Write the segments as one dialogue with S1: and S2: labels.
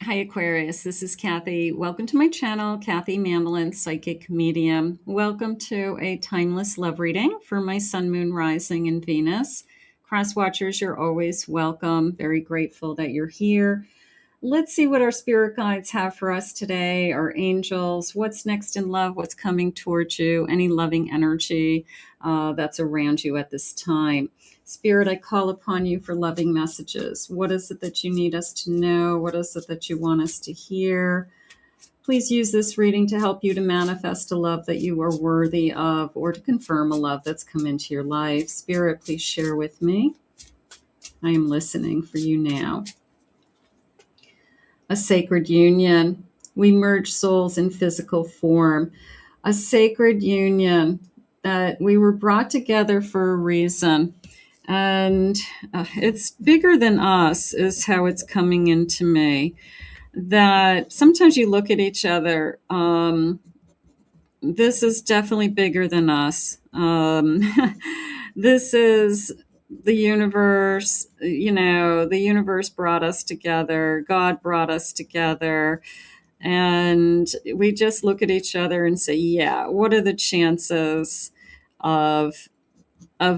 S1: Hi, Aquarius. This is Kathy. Welcome to my channel, Kathy Mamolen, Psychic Medium. Welcome to a timeless love reading for my Sun, Moon, Rising, and Venus. Cross watchers, you're always welcome. Very grateful that you're here. Let's see what our spirit guides have for us today, our angels, what's next in love, what's coming towards you, any loving energy that's around you at this time. Spirit, I call upon you for loving messages. What is it that you need us to know? What is it that you want us to hear? Please use this reading to help you to manifest a love that you are worthy of or to confirm a love that's come into your life. Spirit, please share with me. I am listening for you now. A sacred union. We merge souls in physical form. A sacred union that we were brought together for a reason. And it's bigger than us is how it's coming into me. That sometimes you look at each other. This is definitely bigger than us. This is the universe. The universe brought us together. God brought us together. And we just look at each other and say, yeah, what are the chances of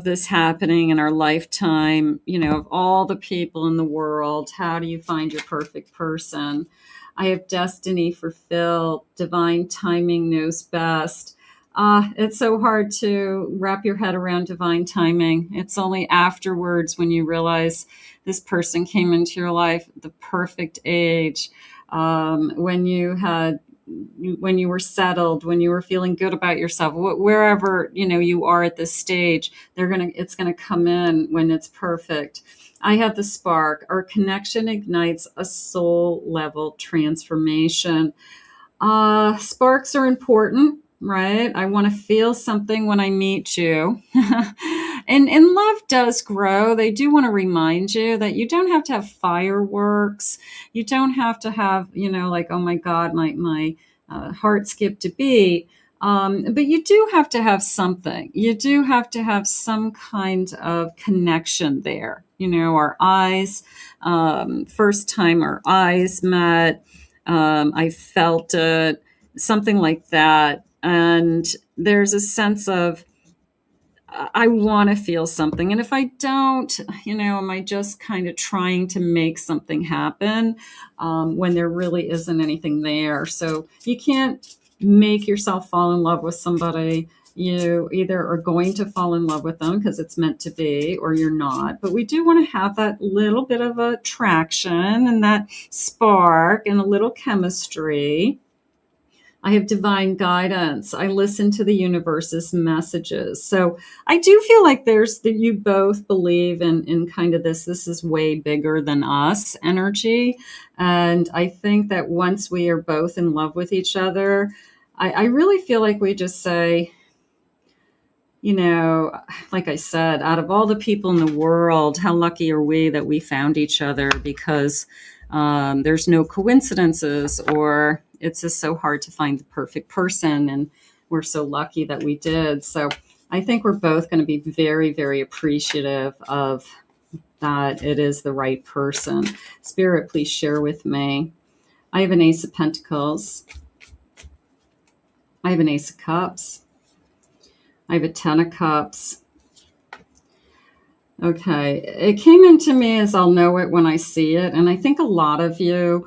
S1: this happening in our lifetime? Of all the people in the world, how do you find your perfect person? I have destiny fulfilled. Divine timing knows best. It's so hard to wrap your head around divine timing. It's only afterwards when you realize this person came into your life at the perfect age, when you were settled, when you were feeling good about yourself, wherever you are at this stage, it's gonna come in when it's perfect. I have the spark. Our connection ignites a soul level transformation. Sparks are important, right? I want to feel something when I meet you. And love does grow. They do want to remind you that you don't have to have fireworks. You don't have to have, like, oh my God, my heart skipped a beat. But you do have to have something. You do have to have some kind of connection there. Our eyes, first time our eyes met, I felt it, something like that. And there's a sense of, I want to feel something. And if I don't, am I just kind of trying to make something happen when there really isn't anything there? So you can't make yourself fall in love with somebody. You either are going to fall in love with them because it's meant to be, or you're not. But we do want to have that little bit of attraction and that spark and a little chemistry. I have divine guidance. I listen to the universe's messages. So I do feel like you both believe in kind of this is way bigger than us energy. And I think that once we are both in love with each other, I really feel like we just say, like I said, out of all the people in the world, how lucky are we that we found each other, because there's no coincidences, or it's just so hard to find the perfect person. And we're so lucky that we did. So I think we're both going to be very, very appreciative of that. It is the right person. Spirit, please share with me. I have an Ace of Pentacles. I have an Ace of Cups. I have a Ten of Cups. Okay, it came into me as I'll know it when I see it. And I think a lot of you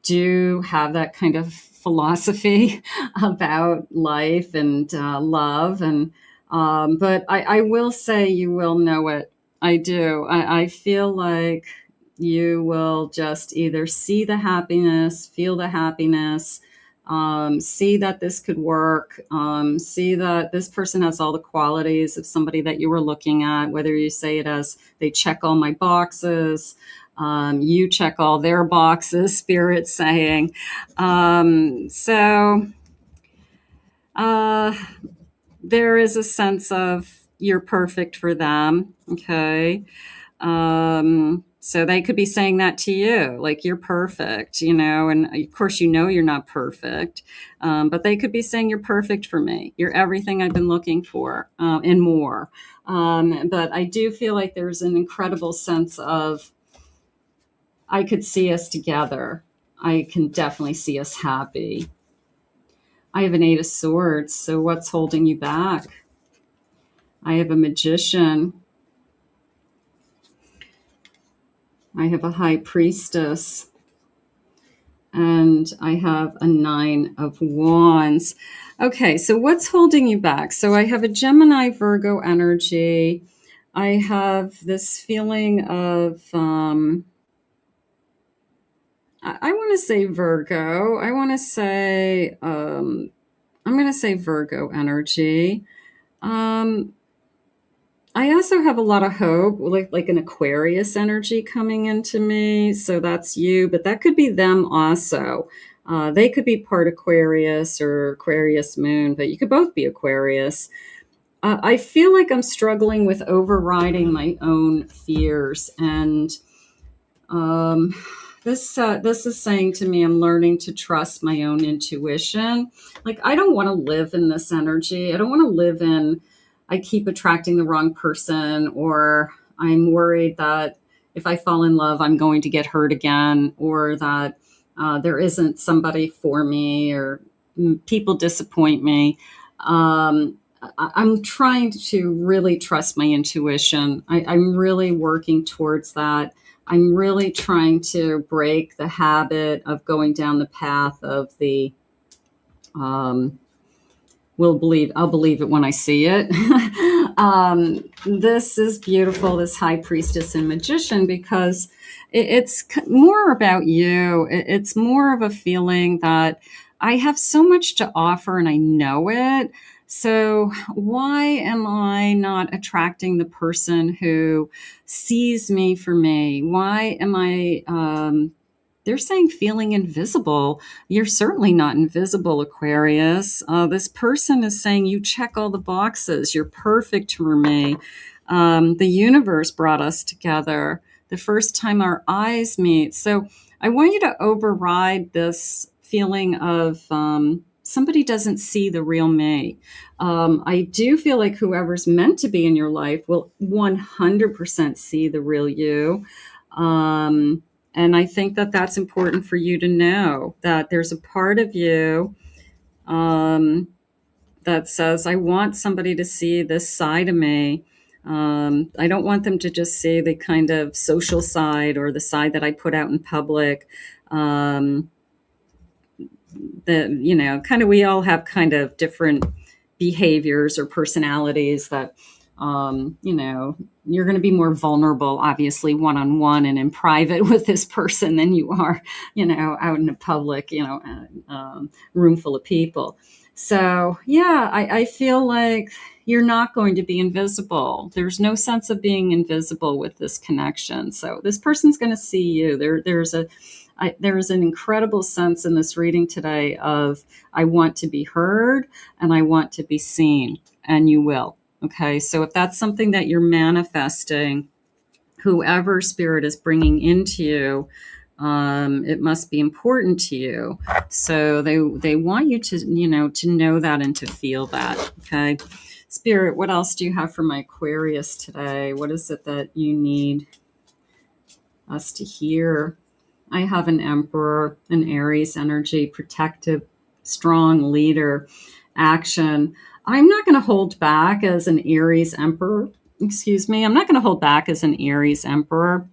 S1: do have that kind of philosophy about life and love. And but I will say you will know it. I do. I feel like you will just either see the happiness, feel the happiness, see that this could work, see that this person has all the qualities of somebody that you were looking at, whether you say it as they check all my boxes, you check all their boxes, Spirit saying. So there is a sense of you're perfect for them. Okay. So they could be saying that to you, like you're perfect, and of course, you're not perfect, but they could be saying you're perfect for me. You're everything I've been looking for, and more. But I do feel like there's an incredible sense of, I could see us together. I can definitely see us happy. I have an 8 of Swords. So what's holding you back? I have a Magician. I have a High Priestess. And I have a 9 of Wands. Okay, so what's holding you back? So I have a Gemini Virgo energy. I have this feeling of, I want to say Virgo. I want to say, I'm going to say Virgo energy. I also have a lot of hope, like an Aquarius energy coming into me. So that's you, but that could be them also. They could be part Aquarius or Aquarius moon, but you could both be Aquarius. I feel like I'm struggling with overriding my own fears, and this is saying to me I'm learning to trust my own intuition. Like, I don't want to live in this energy. I don't want to live in, I keep attracting the wrong person, or I'm worried that if I fall in love, I'm going to get hurt again, or that there isn't somebody for me, or people disappoint me. I'm trying to really trust my intuition. I'm really working towards that. I'm really trying to break the habit of going down the path of the I'll believe it when I see it. This is beautiful, this High Priestess and Magician, because it's more about you. It's more of a feeling that I have so much to offer and I know it. So why am I not attracting the person who sees me for me? Why am I, they're saying feeling invisible. You're certainly not invisible, Aquarius. This person is saying you check all the boxes. You're perfect for me. The universe brought us together the first time our eyes meet. So I want you to override this feeling of somebody doesn't see the real me. I do feel like whoever's meant to be in your life will 100% see the real you. And I think that that's important for you to know, that there's a part of you that says, I want somebody to see this side of me. I don't want them to just see the kind of social side or the side that I put out in public. Kind of, we all have kind of different behaviors or personalities that, you're going to be more vulnerable, obviously, one-on-one and in private with this person than you are, out in a public, room full of people. So, yeah, I feel like you're not going to be invisible. There's no sense of being invisible with this connection. So this person's going to see you. There's an incredible sense in this reading today of, I want to be heard and I want to be seen, and you will. Okay, so if that's something that you're manifesting, whoever spirit is bringing into you, it must be important to you. So they want you to know that and to feel that. Okay, Spirit, what else do you have for my Aquarius today? What is it that you need us to hear? I have an Emperor, an Aries energy, protective, strong leader, action. I'm not going to hold back as an Aries Emperor. Excuse me. I'm not going to hold back as an Aries Emperor.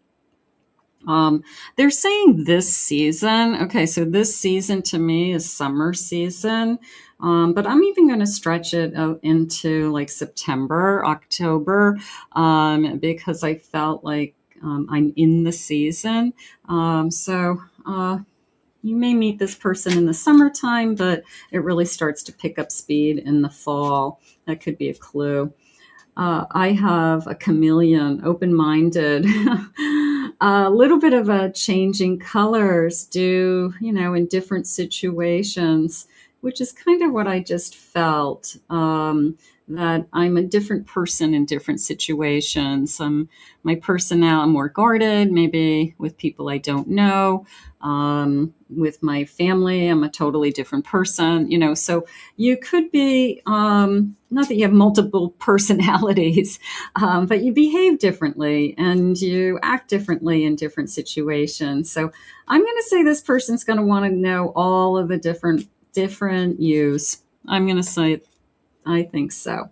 S1: They're saying this season. Okay, so this season to me is summer season. But I'm even going to stretch it into like September, October, because I felt like I'm in the season. You may meet this person in the summertime, but it really starts to pick up speed in the fall. That could be a clue. I have a chameleon, open-minded, a little bit of a changing colors in different situations, which is kind of what I just felt. that I'm a different person in different situations. My personality, I'm more guarded, maybe with people I don't know. With my family, I'm a totally different person, so you could be, not that you have multiple personalities, but you behave differently and you act differently in different situations. So I'm going to say this person's going to want to know all of the different yous. I'm going to say, I think so.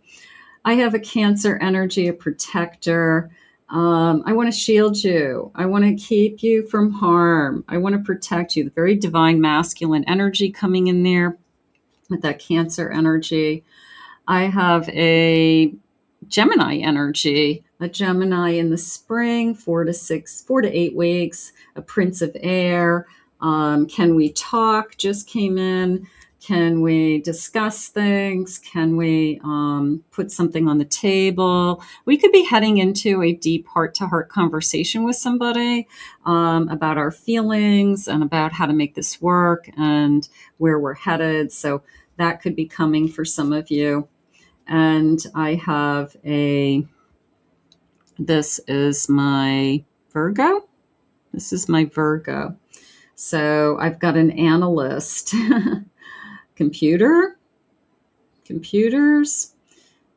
S1: I have a Cancer energy, a protector. I want to shield you. I want to keep you from harm. I want to protect you. The very divine masculine energy coming in there with that Cancer energy. I have a Gemini energy, a Gemini in the spring, 4 to 8 weeks, a Prince of Air. Can we talk? Just came in. Can we discuss things? Can we put something on the table? We could be heading into a deep heart-to-heart conversation with somebody about our feelings and about how to make this work and where we're headed. So that could be coming for some of you. And I have this is my Virgo. This is my Virgo. So I've got an analyst, computers,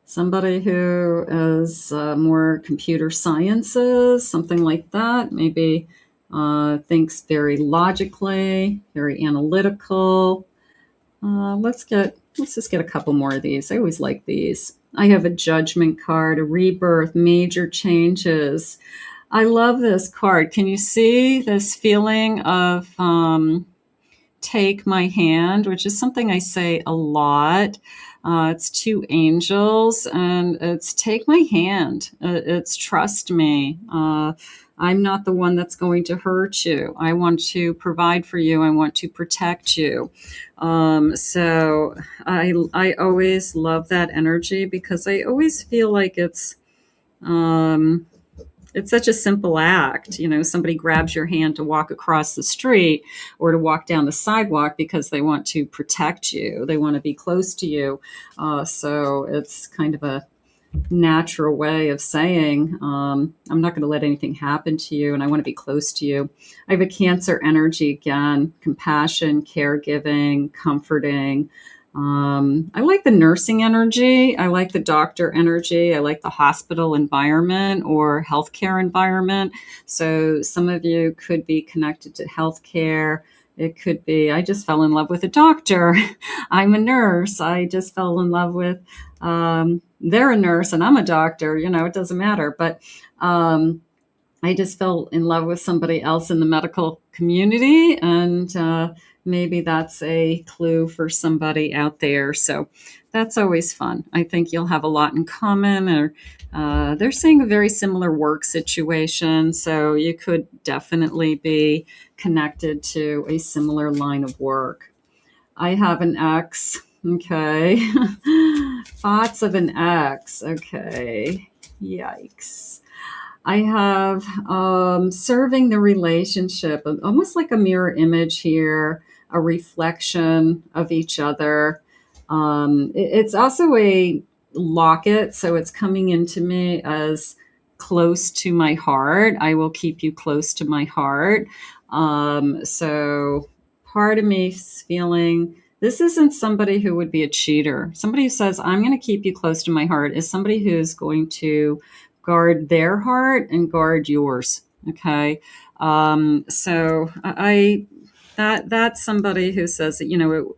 S1: somebody who is more computer sciences, something like that. Maybe thinks very logically, very analytical. Let's just get a couple more of these. I always like these. I have a Judgment card, a rebirth, major changes. I love this card. Can you see this feeling of take my hand, which is something I say a lot. It's two angels, and it's take my hand. It's trust me. I'm not the one that's going to hurt you. I want to provide for you. I want to protect you. So I always love that energy because I always feel like it's such a simple act. Somebody grabs your hand to walk across the street or to walk down the sidewalk because they want to protect you. They want to be close to you. So it's kind of a natural way of saying, I'm not going to let anything happen to you and I want to be close to you. I have a Cancer energy again, compassion, caregiving, comforting. I like the nursing energy. I like the doctor energy. I like the hospital environment or healthcare environment. So some of you could be connected to healthcare. It could be, I just fell in love with a doctor. I'm a nurse. I just fell in love with, they're a nurse and I'm a doctor. It doesn't matter. But I just fell in love with somebody else in the medical community, and maybe that's a clue for somebody out there. So that's always fun. I think you'll have a lot in common, or they're saying a very similar work situation. So you could definitely be connected to a similar line of work. I have an ex. Okay. Thoughts of an ex. Okay. Yikes. I have serving the relationship, almost like a mirror image here, a reflection of each other. It's also a locket, so it's coming into me as close to my heart. I will keep you close to my heart. So part of me is feeling this isn't somebody who would be a cheater. Somebody who says, I'm going to keep you close to my heart is somebody who's going to guard their heart and guard yours. Okay. So that's somebody who says that,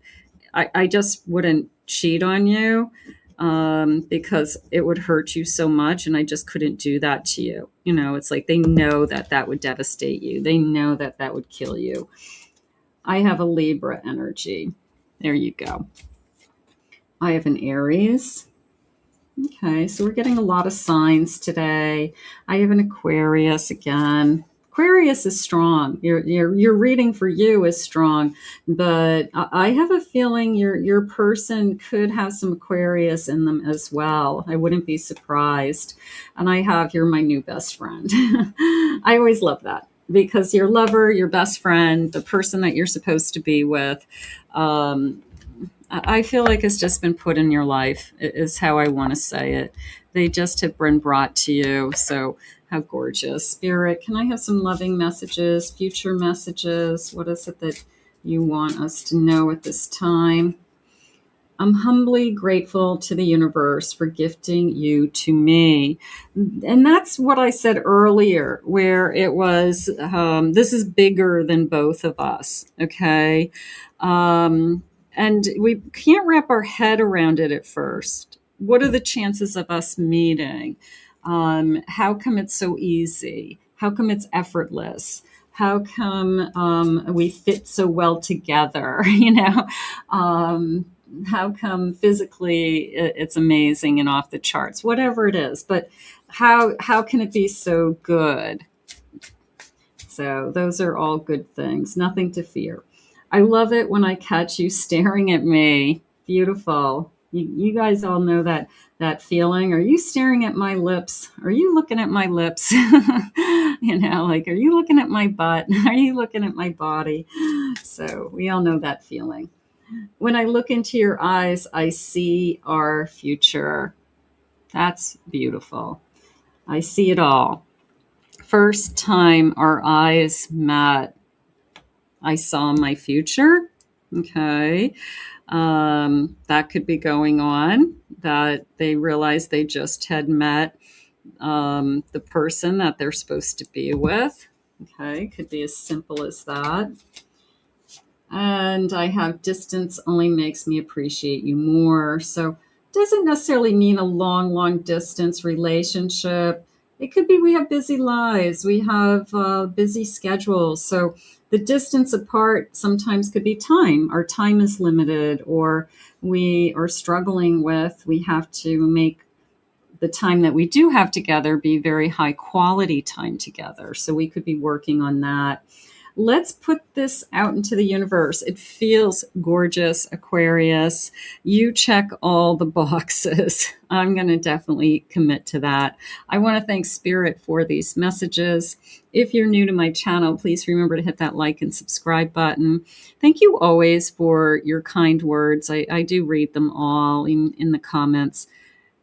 S1: I just wouldn't cheat on you, because it would hurt you so much. And I just couldn't do that to you. It's like, they know that would devastate you. They know that would kill you. I have a Libra energy. There you go. I have an Aries. Okay, so we're getting a lot of signs today. I have an Aquarius again. Aquarius is strong. Your reading for you is strong, but I have a feeling your person could have some Aquarius in them as well. I wouldn't be surprised. And I have, you're my new best friend. I always love that, because your lover, your best friend, the person that you're supposed to be with, I feel like it's just been put in your life, is how I want to say it. They just have been brought to you. So, how gorgeous. Spirit, can I have some loving messages, future messages? What is it that you want us to know at this time? I'm humbly grateful to the universe for gifting you to me. And that's what I said earlier, where it was, this is bigger than both of us. Okay. Um, and we can't wrap our head around it at first. What are the chances of us meeting? How come it's so easy? How come it's effortless? How come we fit so well together? How come physically it's amazing and off the charts? Whatever it is, but how can it be so good? So those are all good things. Nothing to fear. I love it when I catch you staring at me. Beautiful. You guys all know that feeling. Are you staring at my lips? Are you looking at my lips? Like, are you looking at my butt? Are you looking at my body? So we all know that feeling. When I look into your eyes, I see our future. That's beautiful. I see it all. First time our eyes met, I saw my future. Okay. That could be going on, that they realized they just had met the person that they're supposed to be with. Okay. Could be as simple as that. And I have distance only makes me appreciate you more. So doesn't necessarily mean a long distance relationship. It could be we have busy lives, we have busy schedules. So the distance apart sometimes could be time. Our time is limited, or we are struggling with, we have to make the time that we do have together be very high quality time together. So we could be working on that. Let's put this out into the universe. It feels gorgeous, Aquarius. You check all the boxes. I'm going to definitely commit to that. I want to thank Spirit for these messages. If you're new to my channel, please remember to hit that like and subscribe button. Thank you always for your kind words. I do read them all in the comments.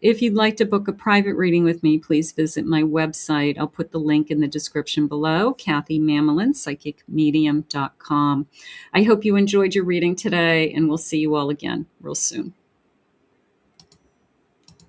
S1: If you'd like to book a private reading with me, please visit my website. I'll put the link in the description below, Kathy Mamolen, psychicmedium.com. I hope you enjoyed your reading today, and we'll see you all again real soon.